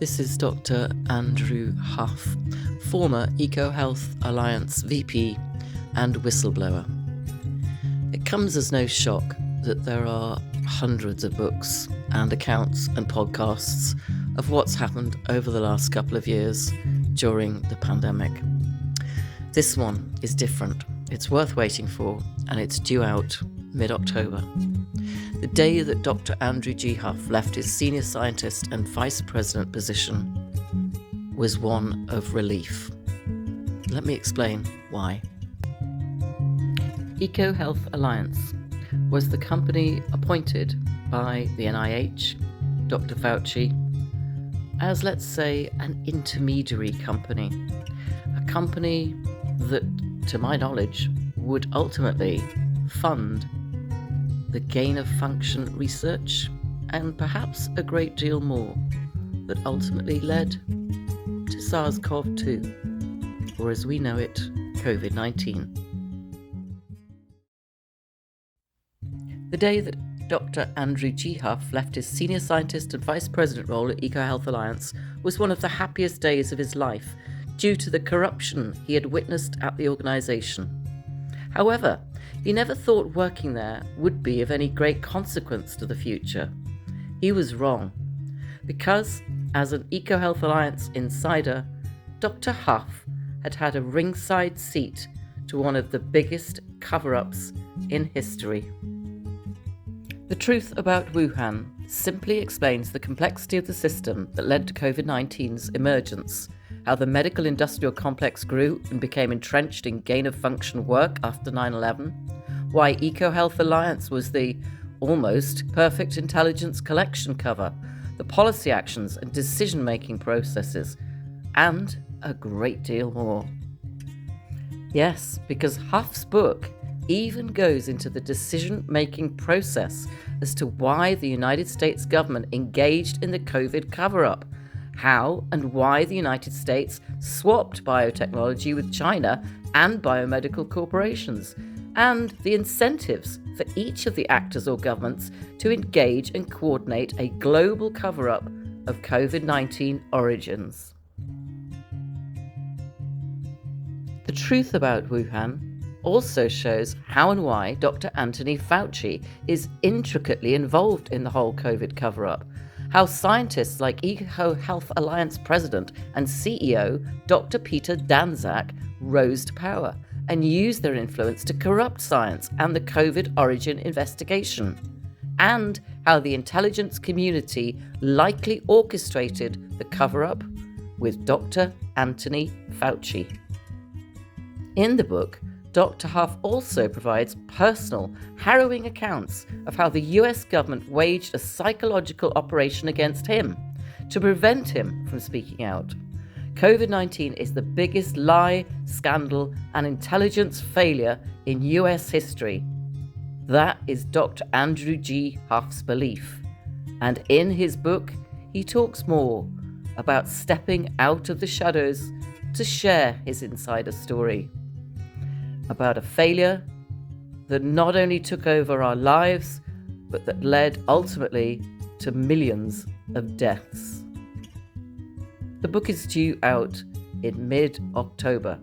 This is Dr. Andrew Huff, former EcoHealth Alliance VP and whistleblower. It comes as no shock that there are hundreds of books and accounts and podcasts of what's happened over the last couple of years during the pandemic. This one is different. It's worth waiting for, and it's due out mid-October. The day that Dr. Andrew G. Huff left his senior scientist and vice president position was one of relief. Let me explain why. EcoHealth Alliance was the company appointed by the NIH, Dr. Fauci, as, let's say, an intermediary company. A company that, to my knowledge, would ultimately fund the gain-of-function research and perhaps a great deal more that ultimately led to SARS-CoV-2, or as we know it, COVID-19. The day that Dr. Andrew G. Huff left his senior scientist and vice president role at EcoHealth Alliance was one of the happiest days of his life due to the corruption he had witnessed at the organisation. However, he never thought working there would be of any great consequence to the future. He was wrong, because as an EcoHealth Alliance insider, Dr. Huff had had a ringside seat to one of the biggest cover-ups in history. The truth about Wuhan simply explains the complexity of the system that led to COVID-19's emergence, how the medical industrial complex grew and became entrenched in gain-of-function work after 9/11, why EcoHealth Alliance was the almost perfect intelligence collection cover, the policy actions and decision-making processes, and a great deal more. Yes, because Huff's book even goes into the decision-making process as to why the United States government engaged in the COVID cover-up, how and why the United States swapped biotechnology with China and biomedical corporations, and the incentives for each of the actors or governments to engage and coordinate a global cover-up of COVID-19 origins. The truth about Wuhan also shows how and why Dr. Anthony Fauci is intricately involved in the whole COVID cover-up, how scientists like EcoHealth Alliance President and CEO Dr. Peter Daszak rose to power and used their influence to corrupt science and the COVID origin investigation, and how the intelligence community likely orchestrated the cover-up with Dr. Anthony Fauci. In the book, Dr. Huff also provides personal, harrowing accounts of how the US government waged a psychological operation against him to prevent him from speaking out. COVID-19 is the biggest lie, scandal, and intelligence failure in US history. That is Dr. Andrew G. Huff's belief. And in his book, he talks more about stepping out of the shadows to share his insider story. About a failure that not only took over our lives, but that led ultimately to millions of deaths. The book is due out in mid-October.